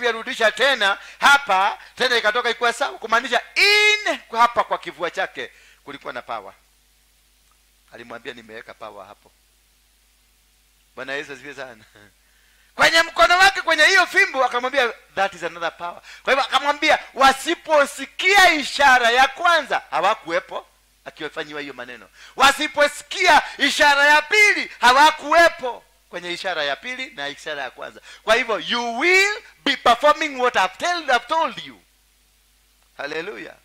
yarudisha tena hapa, tena ikatoka ikuwa sawa, kumaanisha hapa kwa kivua chake kulikuwa na power. Alimwambia nimeweka power hapo. Bwana Yesu asifiwe sana. Kwenye mkono wake, kwenye hiyo fimbo, akamwambia that is another power. Kwa hivyo akamwambia wasiposikia ishara ya kwanza hawakuwepo akiwafanywa hiyo maneno. Wasiposikia ishara ya pili hawakuwepo kwenye ishara ya pili na ishara ya kwanza. Kwa hivyo you will be performing what I've told you. Hallelujah.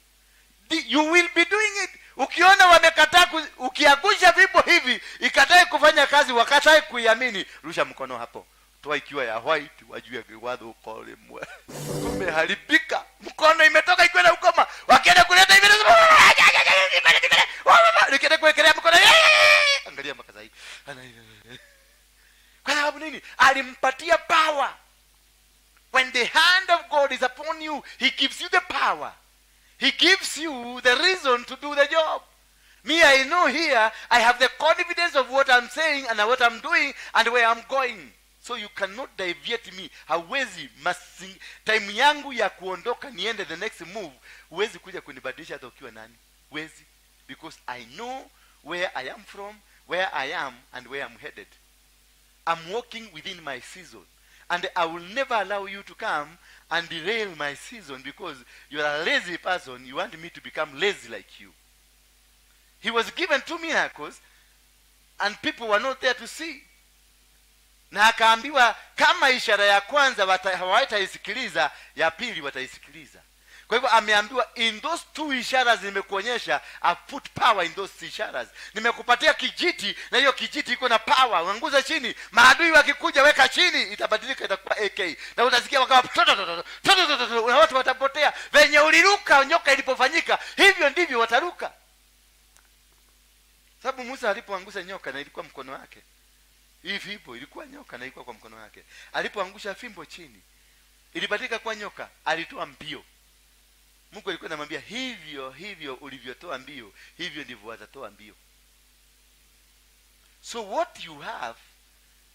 You will be doing it. Ukiona wamekataa, ukiagusha fimbo hivi ikatai kufanya kazi, wakatai kuiamini, rusha mkono hapo. Toa ikiwa ya white, wajue wadho kole mwe. Kumeharibika. Mkono imetoka ikiwa na ukoma. Wakienda kuleta hivi nikienda kuwekelea mkono. Angalia makaza hii. Kwa sababu nini? Alimpatia power. When the hand of God is upon you, he gives you the power. He gives you the reason to do the job. Me, I know here, I have the confidence of what I'm saying and what I'm doing and where I'm going. So you cannot deviate me. Hawezi time yangu ya kuondoka niende the next move, huwezi kuja kunibadilisha hata ukiwa nani. Huwezi. Because I know where I am from, where I am and where I'm headed. I'm walking within my season. And I will never allow you to come and derail my season because you are a lazy person. You want me to become lazy like you. He was given 2 miracles and people were not there to see. Na akaambiwa kama ishara ya kwanza hawataisikiliza, ya pili wataisikiliza. Kwa hivyo ameambiwa in those 2 ishara nimekuonyesha, I put power in those isharas. Nimekupatia kijiti na hiyo kijiti iko na power. Unguza chini, maadui wakikuja weka chini, itabadilika itakuwa AK. Na utasikia wakawa na watu watapotea. Venye uliruka nyoka ilipofanyika, hivyo ndivyo wataruka. Sababu Musa alipoangusha nyoka na ilikuwa mkono wake. Hii fimbo ilikuwa nyoka na ilikuwa kwa mkono wake. Alipoangusha fimbo chini, ilibadilika kwa nyoka, alitoa mbio. Mungu alikuwa anamwambia hivyo ulivyotoa mbio, hivyo ndivyo watatoa mbio. So what you have,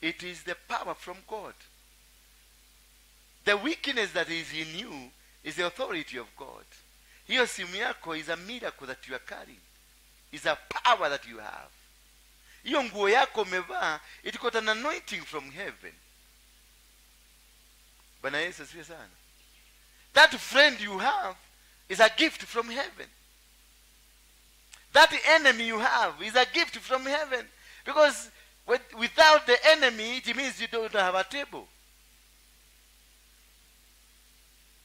it is the power from God. The weakness that is in you is the authority of God. Hiyo simu yako is a miracle that you are carrying. Is a power that you have. Hiyo nguo yako umevaa, it got an anointing from heaven. Bwana Yesu asifiwe sana. That friend you have is a gift from heaven. That enemy you have is a gift from heaven. Because without the enemy, it means you don't have a table.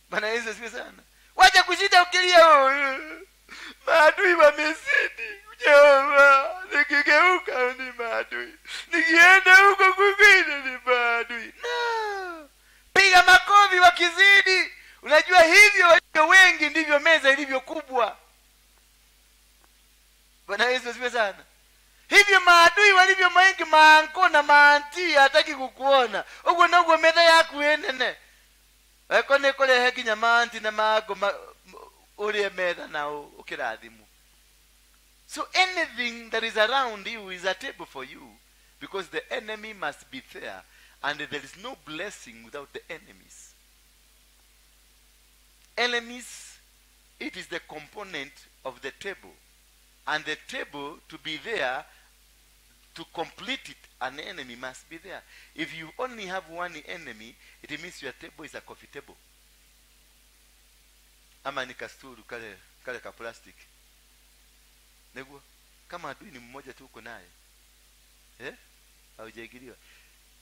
Bwana Yesu asifiwe sana. Wacha kushida ukilia, maadui wamezidi. Jehova, nikigeuka ni maadui. Nikienda huko kwingine ni maadui. No. Piga makofi wakizidi. Unajua hivyo walivyo wengi ndivyo meza ilivyo kubwa. Bwana Yesu asifiwe sana. Hivyo maadui walivyo wengi, maanko na maanti hataki kukuona. Ugo ndogo meza yako enene. Ekone kole heki nyamanti na mago ule meza nao ukiradhimu. So anything that is around you is a table for you, because the enemy must be there, and there is no blessing without the enemies. Enemies, it is the component of the table, and the table to be there, to complete it, an enemy must be there. If you only have one enemy, it means your table is a coffee table. Ama ni kasturu kale ka plastic. Nego kama adui ni mmoja tu uko naye. Haujaigiliwa.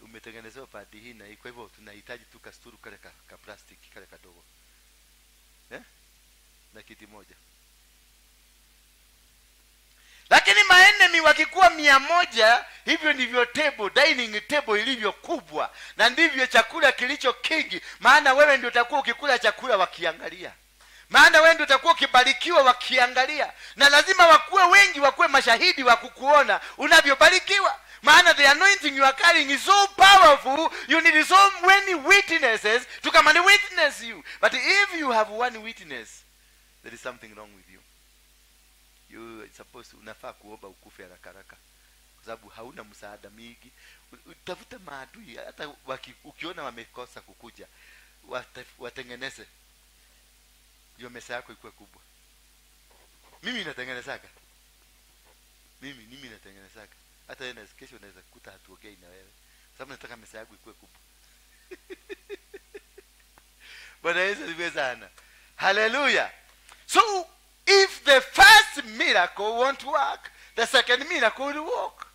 Umetengenezewa padi hii, na kwa hivyo tunahitaji tu kasturu kale ka plastic kale kadogo. Na kiti moja. Lakini maenemy wakikuwa 100, hivyo ndivyo table, dining table ilivyo kubwa, na ndivyo chakula kilicho kingi. Maana wewe ndio utakuwa ukikula chakula wakiangalia. Maana wewe ndio utakuwa ukibarikiwa wakiangalia. Na lazima wakuwe wengi, wakuwe mashahidi wa kukuona unavyobarikiwa. Maana the anointing you are carrying is so powerful, you need so many witnesses to come and witness you. But if you have one witness, there is something wrong with you. You supposed unafaa kuomba ukufe haraka haraka, kwa sababu hauna msaada mingi. Utafuta maadui, hata ukiona wamekosa kukuja, watengeneze ndio mesa yako ikuwe kubwa. Mimi natengenezaga. Mimi natengenezaga. Hata wewe kesho unaweza kukuta hatuongei na wewe. Sababu nataka mesa yangu ikuwe kubwa. Bwana Yesu asifiwe sana. Hallelujah. So if the first miracle won't work, the second miracle will work.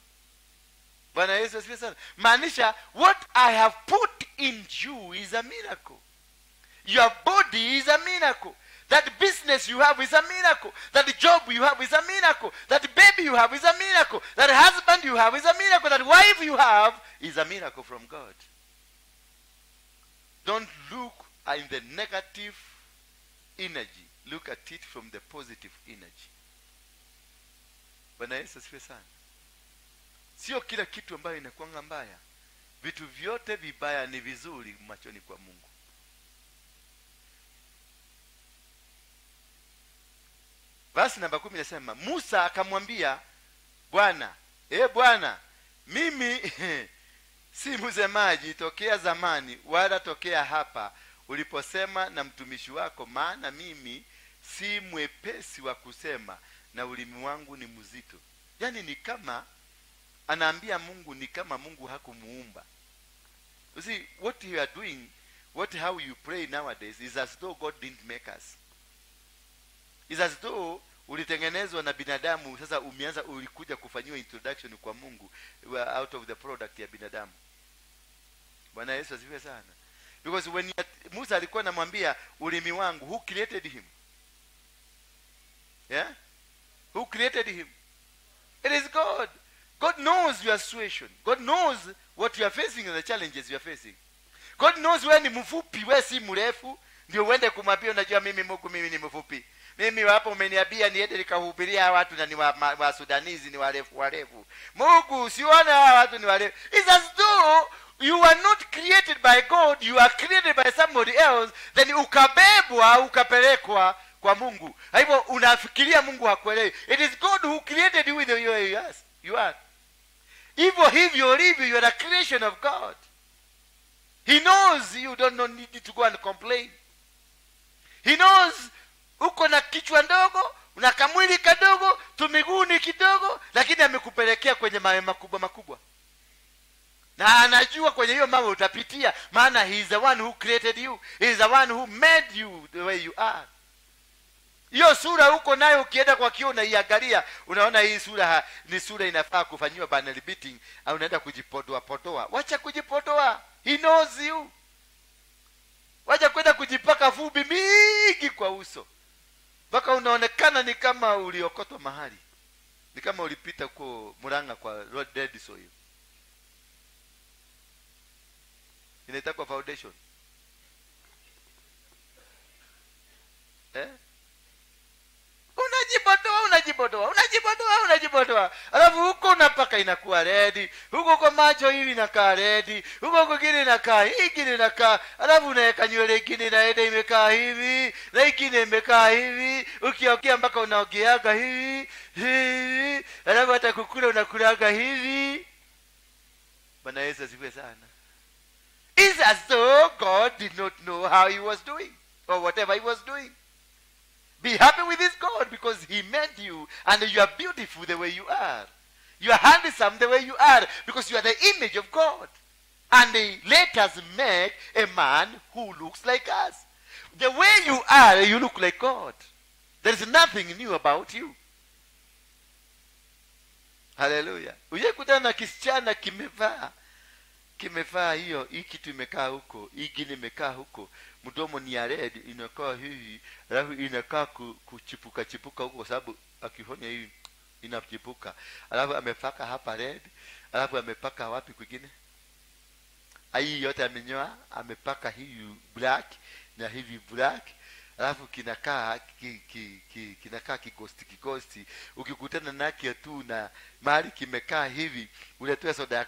Bwana Yesu asifiwe sana. Maanisha what I have put in you is a miracle. Your body is a miracle. That business you have is a miracle. That job you have is a miracle. That baby you have is a miracle. That husband you have is a miracle. That wife you have is a miracle from God. Don't look in the negative energy. Look at it from the positive energy. Bwana Yesu asifiwe sana. Sio kila kitu ambayo inakuwa mbaya. Vitu vyote vibaya ni vizuri machoni kwa Mungu. Verse namba 10 inasema Musa akamwambia Bwana, Bwana, mimi si msemaji tokea zamani wala tokea hapa uliposema na mtumishi wako, maana mimi si mwepesi wa kusema na ulimi wangu ni mzito. Yani ni kama anaambia Mungu, ni kama Mungu hakumuumba. You see, what you are doing, how you pray nowadays is as though God didn't make us. It's as though ulitengenezwa na binadamu, sasa ulikuja kufanyiwa introduction kwa Mungu out of the product ya binadamu. Bwana Yesu asifiwe sana. Because when Musa alikuwa anamwambia ulimi wangu, who created him? Yeah? Who created him? It is God. God knows your situation. God knows what you are facing and the challenges you are facing. God knows wewe ni mfupi, wewe si mrefu, ndio uende kumwambia unajua mimi Mungu mimi ni mfupi. Mimi hapo umeniambia niende nikahubiria watu na ni wa Sudanizi ni warefu. Mungu usiona watu ni warefu. It's as though you are not created by God, you are created by somebody else, then ukabebwa ukapelekwa kwa Mungu. Hivyo unafikiria Mungu hakuelewi. It is God who created you with the way you are. Hivyo ulivyo, you are a creation of God. He knows you don't need to go and complain. He knows uko na kichwa ndogo, una kamwili kadogo, tumiguni kidogo, lakini amekupelekea kwenye mawe makubwa. Na anajua kwenye hiyo mawe utapitia, maana he is the one who created you. He is the one who made you the way you are. Hiyo sura uko nayo ukienda kwa kioo unaiangalia, unaona hii sura ni sura inafaa kufanywa banal beating au unaenda kujipodoa. Wacha kujipodoa. He knows you. Wacha kwenda kujipaka vumbi mingi kwa uso. Mpaka unaonekana ni kama uliokotwa mahali. Ni kama ulipita kwa Murang'a kwa road dead soil. Inaitwa foundation. Unajibodoa. Alafu huko unapaka inakuwa red, huko kwa macho hivi inakaa red, huko kwingine inakaa hiki inakaa, alafu unaweka nywele nyingine na imekaa hivi, na nyingine imekaa hivi, ukiongea mpaka unaogeaga hivi, alafu hata kukula unakulaga hivi. Bwana Yesu asifiwe sana. It's as though God did not know how he was doing or whatever he was doing. Be happy with this God because he made you and you are beautiful the way you are. You are handsome the way you are because you are the image of God. And let us make a man who looks like us. The way you are, you look like God. There is nothing new about you. Hallelujah. Ujekutana na kisichana kimevaa hiyo, hiki tumekaa huko, hiki imekaa huko, mdomo ni ya red, inakaa hivi, alafu inakaa kuchipuka huko kwa sababu akihonya hivi inachipuka. Alafu amepaka hapa red, alafu amepaka wapi kwingine? Hii yote amenyoa, amepaka hii black na hivi black. Alafu kinakaa kikosti. Ukikutana nake tu na mahali kimekaa hivi, unatoa soda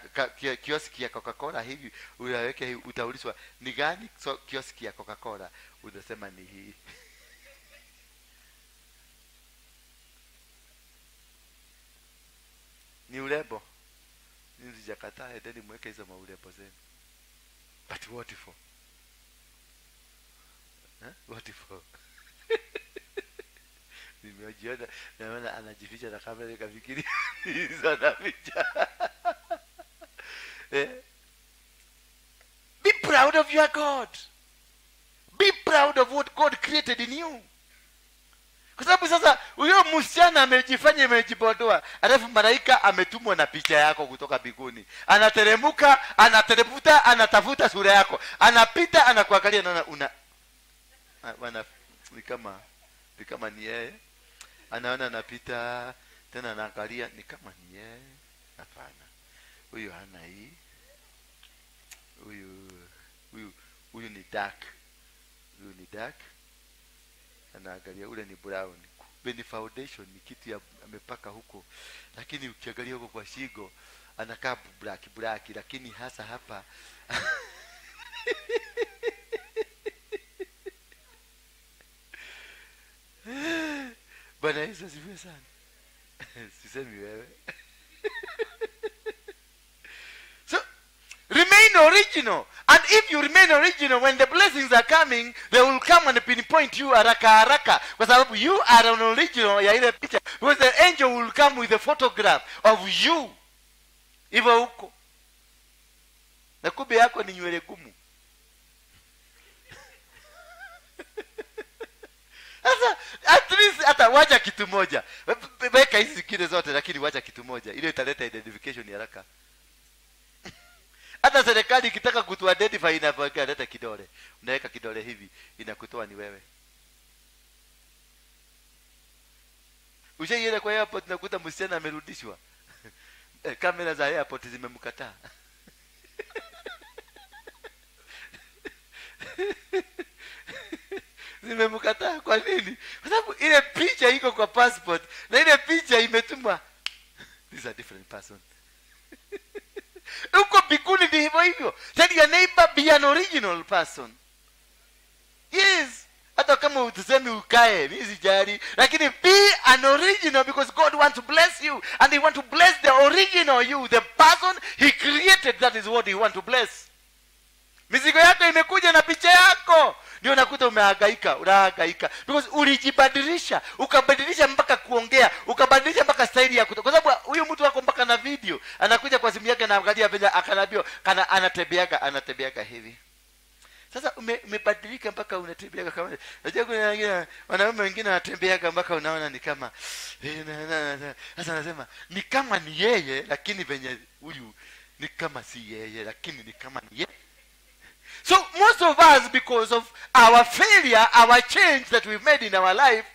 kioski ya Coca-Cola hivi, unaweka hivi, utaulizwa ni gani kioski ya Coca-Cola? Unasema ni hii. Ni urembo. Nilizikataa, endeni mweke hizo maurembo zenu. But what for? What for? Nimejiona naona anajificha na kamera nikafikiri hizo anaficha. Be proud of your God. Be proud of what God created in you. Kwa sababu sasa huyo msichana amejifanya amejipodoa, alafu malaika ametumwa na picha yako kutoka mbinguni. Anateremka, anatafuta sura yako. Anapita anakuangalia na ni kama ni yeye. Anaona anapita tena anaangalia ni kama ni yeye. Hapana. Huyu hana hii. Huyu ni dark. Huyu ni dark. Anaangalia ule ni brown. Kumbe foundation ni kitu ya amepaka huko. Lakini ukiangalia huko kwa shingo anakaa black lakini hasa hapa Bwana Yesu asifiwe sana. Sisemi wewe. So remain original. And if you remain original, when the blessings are coming, they will come and pinpoint you haraka. Kwa sababu you are an original ya ile picha. Because the angel will come with a photograph of you. Hivyo huko. Na kumbe yako ni nywele gumu. Sasa at least hata wacha kitu moja. Weka hizi zingine zote lakini wacha kitu moja. Ile italeta identification haraka. Hata serikali ikitaka kutu identify inaweka leta kidole. Unaweka kidole hivi inakutoa ni wewe. Ushaenda kwa airport nakuta msichana amerudishwa. Kamera za airport zimemkataa. Zimemkataa kwa nini? Kwa sababu ile picha iko kwa passport na ile picha imetumwa. This is a different person. Uko mbinguni ni hivyo hivyo. Tell your neighbor be an original person. Yes. Hata kama utusemi ukae, mimi sijali, lakini be an original because God wants to bless you and he wants to bless the original you, the person he created. That is what he wants to bless. Mizigo yako imekuja na picha yako. Ndio unakuta unahangaika because ulijibadilisha, ukabadilisha mpaka kuongea, ukabadilisha mpaka staili ya kwa sababu huyu mtu wako mpaka na video, anakuja kwa simu yake na angalia vile akanabio, anatembeaga hivi. Sasa umebadilika mpaka unatembeaga kama unajua kuna wengine wanaume wengine wanatembeaga mpaka unaona ni kama sasa anasema ni kama ni yeye lakini venye huyu ni kama si yeye lakini ni kama ni yeye. So most of us, because of our failure, our change that we've made in our life,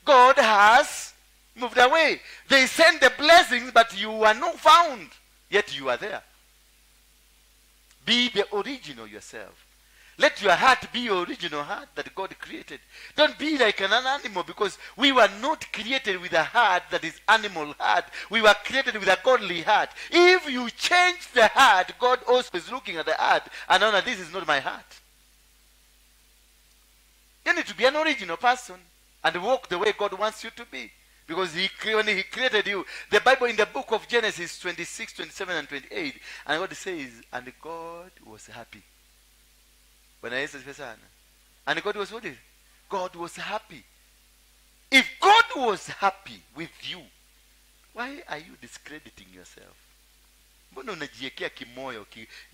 God has moved away. They send the blessings, but you are not found. Yet you are there. Be the original yourself. Let your heart be your original heart that God created. Don't be like an animal, because we were not created with a heart that is animal heart. We were created with a godly heart. If you change the heart, God also is looking at the heart and know that this is not my heart. You need to be an original person and walk the way God wants you to be. Because when he created you, the Bible in the book of Genesis 26, 27 and 28, and God says, and God was happy. And God was what? God was happy. If God was happy with you, why are you discrediting yourself? Mbona unajiwekea kimoyo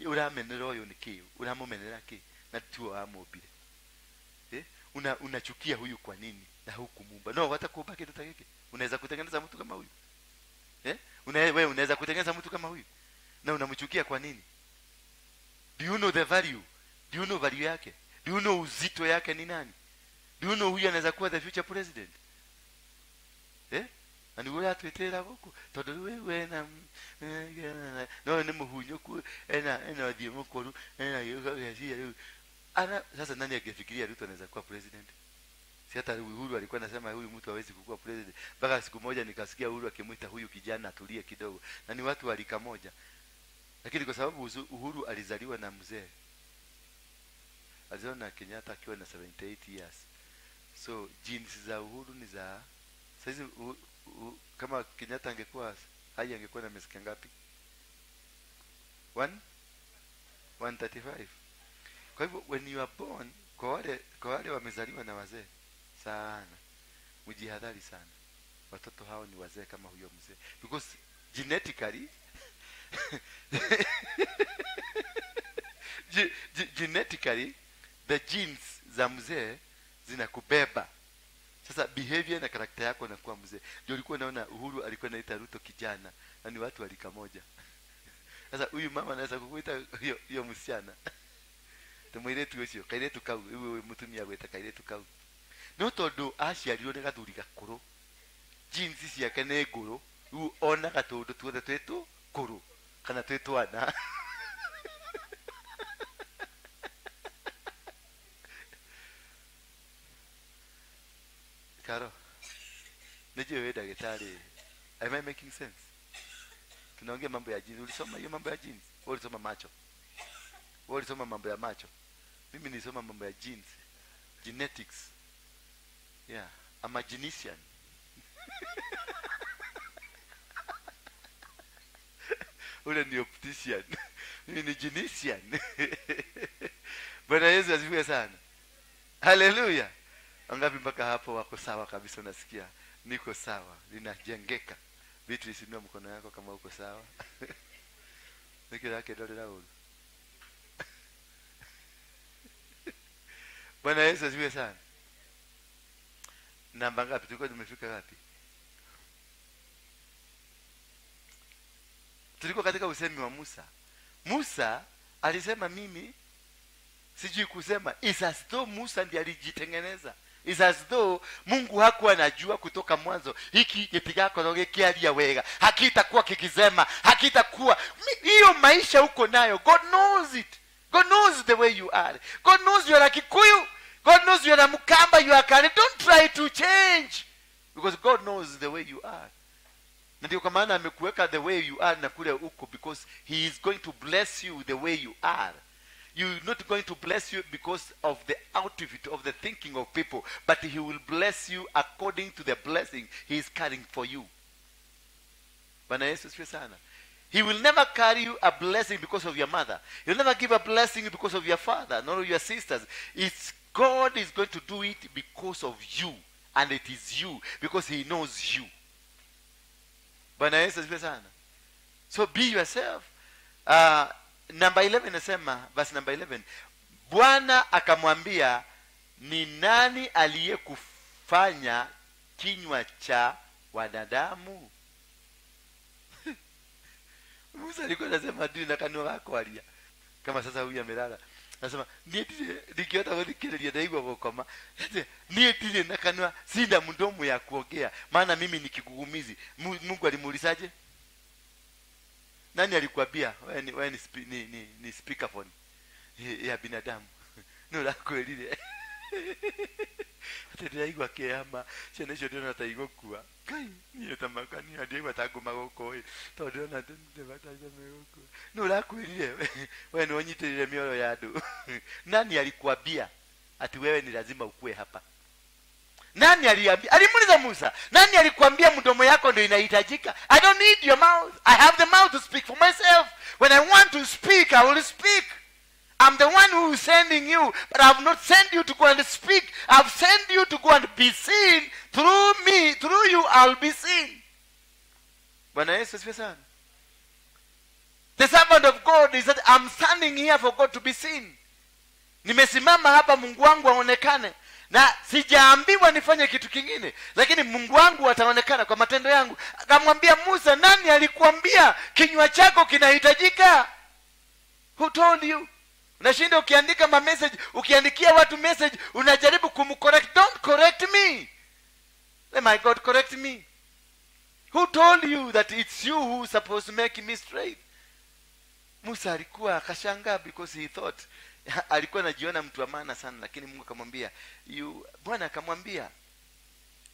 urameneroyo niki uramomenera ki na tu amobile. Unachukia huyu kwa nini na huku Mungu? No, watakuba kitu takeke. Unaweza kutengeneza mtu kama huyu? Wewe unaweza kutengeneza mtu kama huyu? Na unamchukia kwa nini? Do you know the value? Do you know value yake? Do you know uzito yake ni nani? Do you know huyu anaweza kuwa the future president? Ani wewe atwetera huko. Todo wewe na no ni muhunyo ku ena dio mukuru ana sasa nani angefikiria Ruto anaweza kuwa president? Si hata Uhuru alikuwa anasema huyu mtu hawezi kuwa president. Mpaka siku moja nikasikia Uhuru akimuita huyu kijana atulie kidogo. Na ni watu walika moja. Lakini kwa sababu Uhuru alizaliwa na mzee. Alizaliwa na Kenyatta akiwa na 78 years. So genes za Uhuru ni za sasa kama Kenyatta angekuwa hai angekuwa na miaka ngapi? 135. Kwa hivyo when you are born, Kwa wale wamezaliwa na wazee sana, mjihadhari sana. Watoto hao ni wazee kama huyo mzee, because genetically genetically the genes za mzee zinakubeba. Sasa behavior na karakta yako inakuwa mzee. Ndio ulikuwa unaona Uhuru alikuwa anaita Ruto kijana, na ni watu walika moja. Sasa huyu mama anaweza kukuita hiyo msichana tumwire tu ucio kaire tu kau wewe mutumia gweta kaire tu kau no tondu aciarirwo ni gathuri gakuru, genes ciake ni nguru, u ona gatundu tuothe twetu kuru kana twetwana Karo, nije wewe daktari, am I making sense? Tunaongea mambo ya genes. Ulisoma hiyo mambo ya genes? Ulisoma macho? Ulisoma mambo ya macho? Mimi nilisoma mambo ya genes, genetics. Yeah, I'm a genetician. Ule ni optician. Mimi ni genetician. Bwana Yesu asifiwe sana. Hallelujah. Angapi mpaka hapo wako sawa kabisa, unasikia? Niko sawa, linajengeka. Vitu isinua mkono yako kama uko sawa. Nikira yake dole la ulu. Bwana Yesu asifiwe sana. Namba ngapi? Tulikuwa tumefika ngapi? Tulikuwa katika usemi wa Musa. Musa alisema mimi sijui kusema. It's as though Musa ndiye alijitengeneza. It's as though Mungu hakuwa anajua kutoka mwanzo hiki kitigako roge kialia wega hakitakuwa kikisema, hakitakuwa hiyo maisha uko nayo. God knows it. God knows the way you are. God knows you are a Kikuyu. God knows you are a Mukamba, you are Kale. Don't try to change, because God knows the way you are. Na ndio kwa maana amekuweka the way you are na kule uko, because he is going to bless you the way you are. You're not going to bless you because of the outfit of the thinking of people, but he will bless you according to the blessing he is carrying for you. Bwana Yesu asifiwe sana. He will never carry you a blessing because of your mother. He'll never give a blessing because of your father, nor your sisters. It's God is going to do it because of you, and it is you, because he knows you. Bwana Yesu asifiwe sana. So be yourself. Number 11 nasema, verse number 11. Bwana akamwambia, ni nani aliyekufanya kinywa cha wanadamu? Musa alikuwa anasema ndini na kanua wako alia. Kama sasa huyu amelala. Anasema nietile nikiota wadikirelia daigwa gukoma. Nietile na kanua sina mdomo ya kuongea, maana mimi ni kigugumizi. Mungu alimuulizaje? Nani alikwambia wewe ni speakerphone ya binadamu? Nula kwelile. Atendaiwa kiama, chene shodo na taigokua. Kai, niyo tamakani adiwa tagoma goko. Todo na tebataje megoko. Nula kwelile. Wewe ni onyitelile miolo yadu. Nani alikwambia ati wewe ni lazima ukue hapa? Nani aliambia? Alimuuliza Musa, nani alikwambia mdomo yako ndio inahitajika? I don't need your mouth. I have the mouth to speak for myself. When I want to speak, I will speak. I'm the one who is sending you, but I have not sent you to go and speak. I have sent you to go and be seen. Through me, through you, I'll be seen. Bwana Yesu asifiwe sana. The servant of God is that I'm standing here for God to be seen. Nimesimama hapa Mungu wangu aonekane. Na sijaambiwa nifanye kitu kingine, lakini Mungu wangu ataonekana kwa matendo yangu. Akamwambia Musa, nani alikuambia kinywa chako kinahitajika? Who told you? Unashinda ukiandika message, ukiandikia watu message, unajaribu kumcorrect. Don't correct me. Let my God correct me. Who told you that it's you who is supposed to make me straight? Musa alikuwa akashangaa, because he thought alikuwa anajiona mtu wa maana sana, lakini Mungu akamwambia, Bwana akamwambia,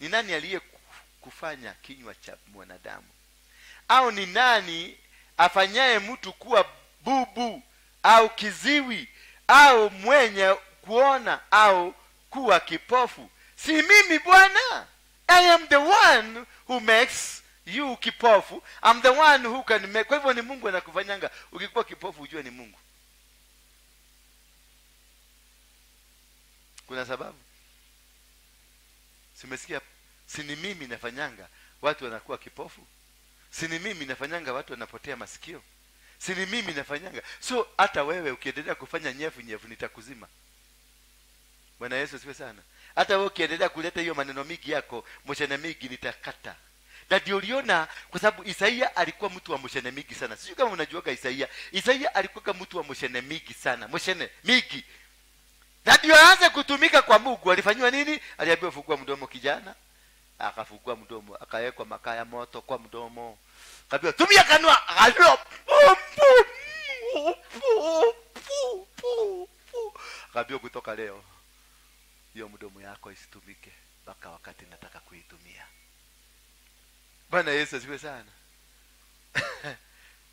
ni nani aliyekufanya kinywa cha mwanadamu? Au ni nani afanyaye mtu kuwa bubu au kiziwi au mwenye kuona au kuwa kipofu? Si mimi Bwana? I am the one who makes you kipofu. I'm the one who can make. Kwa hivyo ni Mungu anakufanyanga. Ukikuwa kipofu ujue ni Mungu. Kuna sababu. Simesikia, si ni mimi nafanyanga watu wanakuwa kipofu? Si ni mimi nafanyanga watu wanapotea masikio? Si ni mimi nafanyanga? So hata wewe ukiendelea kufanya nyevu nitakuzima. Bwana Yesu asifiwe sana. Hata wewe ukiendelea kuleta hiyo maneno mingi yako, moshene mingi, nitakata. Na ndio uliona, kwa sababu Isaia alikuwa mtu wa moshene mingi sana. Sio kama unajuaga Isaia alikuwa mtu wa moshene mingi sana, moshene mingi. Na ndio aanze kutumika kwa Mungu. Alifanywa nini? Aliambiwa fungua mdomo kijana. Akafungua mdomo, akawekwa makaa ya moto kwa mdomo. Akaambiwa tumia kanua, akaambiwa akaambiwa kutoka leo hiyo mdomo yako isitumike mpaka wakati nataka kuitumia. Bwana Yesu asifiwe sana.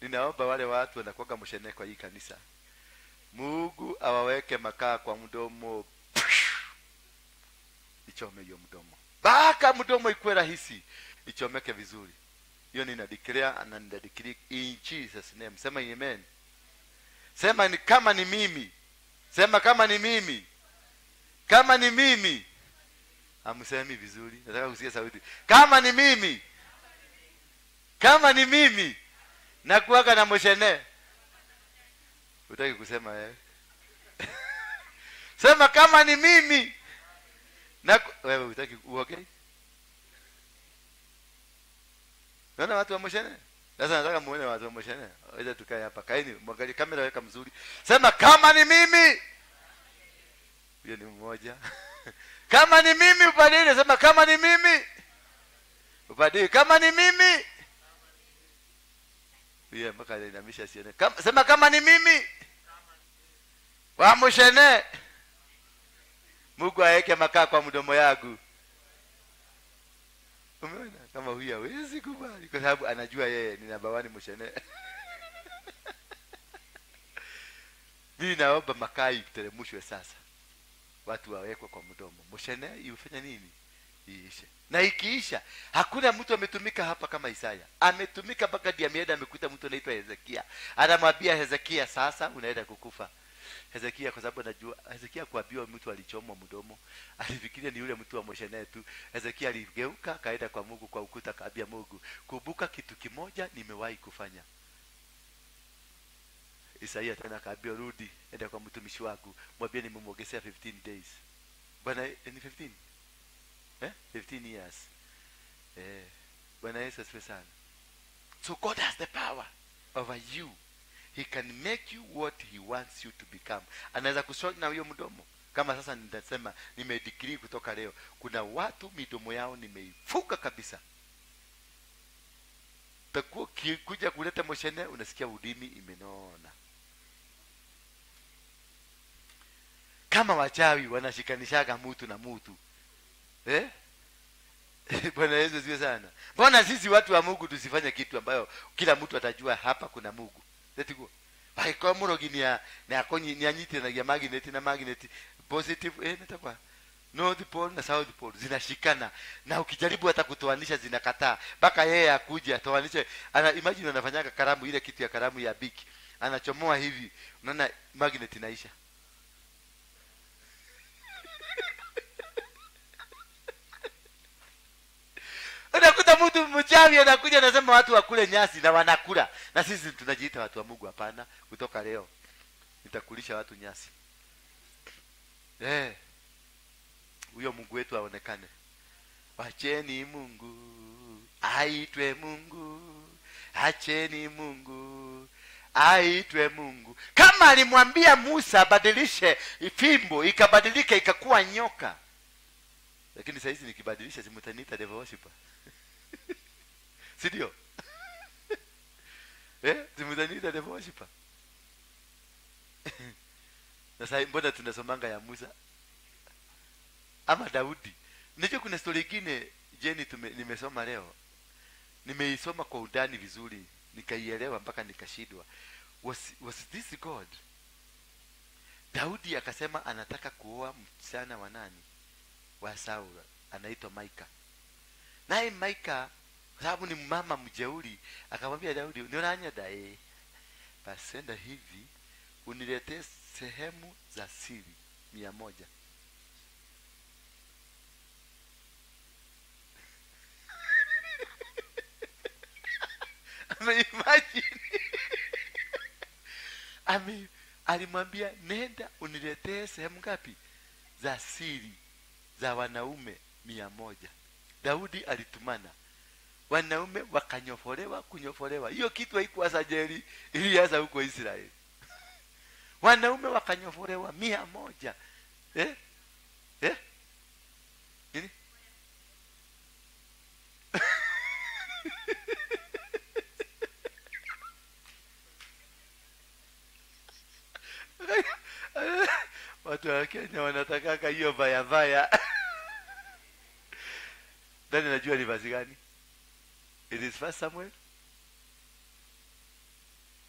Ninaomba wale watu wanakuwa mshene kwa hii kanisa, Mungu awaweke makaa kwa mdomo, ichome hiyo mdomo mpaka mdomo ikuwe rahisi, ichomeke vizuri. Hiyo nina declare na nina declare in Jesus name. Sema amen. Sema ni kama ni mimi. Sema kama ni mimi. Kama ni mimi. Amsemi vizuri. Nataka kusikia sauti. Kama ni mimi. Kama ni mimi. Na kuaga na moshene. Utaki kusema Sema kama ni mimi. Na wewe utaki uongee? Naona watu wa moshene. Sasa nataka muone watu wa moshene. Wacha tukae hapa. Kaeni, mwangalie kamera, weka mzuri. Sema kama ni mimi. Huyo ni mmoja. Kama ni mimi ubadili, sema kama ni mimi. Ubadili kama ni mimi. Huyo mpaka inamisha sione. Sema kama ni mimi. Wa moshene. Mungu aweke makaa kwa mdomo yangu. Umeona kama huyu hawezi kubali kwa sababu anajua yeye ni namba 1 moshene. Mimi naomba makaa iteremshwe sasa. Watu wawekwe kwa mdomo. Moshene ifanye nini? Iishe. Na ikiisha, hakuna mtu ametumika hapa kama Isaya. Ametumika mpaka Diamieda amekuta mtu anaitwa Hezekia. Anamwambia Hezekia, sasa unaenda kukufa. Hezekia kwa sababu anajua Hezekia kuambiwa mtu alichomwa mdomo, alifikiria ni yule mtu wa moshene tu. Hezekia aligeuka kaenda kwa Mungu kwa ukuta, kaambia Mungu, kumbuka kitu kimoja nimewahi kufanya. Isaia tena kaambia rudi, enda kwa mtumishi wangu, mwambie nimemwongezea 15 days. Bwana ni 15? 15 years. Bwana Yesu asifiwe sana. So God has the power over you. He can make you what he wants you to become. Anaweza kushoot na hiyo mdomo. Kama sasa nitasema nimedecree kutoka leo, kuna watu midomo yao nimeifuka kabisa. Takuwa kuja kuleta moshene unasikia udimi imenona. Kama wachawi wanashikanishaga mtu na mtu. Bwana Yesu asifiwe sana. Mbona sisi watu wa Mungu tusifanye kitu ambayo kila mtu atajua hapa kuna Mungu? Let's go. Bai kwa muroginia na akonyi ni anyite na magnet na magnet positive nitakuwa north pole na south pole zinashikana, na ukijaribu hata kutoanisha zinakataa mpaka yeye akuje atoanishe. Imagine anafanyaga karamu, ile kitu ya karamu ya biki anachomoa hivi, unaona magnet inaisha. Unakuta mtu mchawi anakuja anasema watu wakule nyasi na wanakula. Na sisi tunajiita watu wa Mungu. Hapana, kutoka leo nitakulisha watu nyasi. Huyo Mungu wetu aonekane. Acheni Mungu aitwe Mungu. Acheni Mungu aitwe Mungu. Kama alimwambia Musa badilishe fimbo, ikabadilika ikakuwa nyoka. Lakini sasa hizi nikibadilisha simutaniita devil worshiper. Sidio? Simutaniita devil worshiper. Na sasa mbona tunasomanga ya Musa ama Daudi? Unajua kuna story nyingine Jenny nimesoma leo. Nimeisoma kwa undani vizuri, nikaielewa mpaka nikashidwa. Was this God? Daudi akasema anataka kuoa msichana wa nani? Wa Saul, anaitwa Maika. Naye Maika sababu ni mama mjeuri, akamwambia Daudi, "Unaona dae, pasenda hivi uniletee sehemu za siri 100." alimwambia nenda uniletee sehemu ngapi za siri za wanaume 100. Daudi alitumana, wanaume kunyofolewa. Hiyo kitu haikuwa sajeri, ilianza huko Israeli. Wanaume wakanyofolewa 100. Nini? Watu wa Kenya wanataka hiyo vaya. Ndani najua ni vazi gani? It is 1 Samuel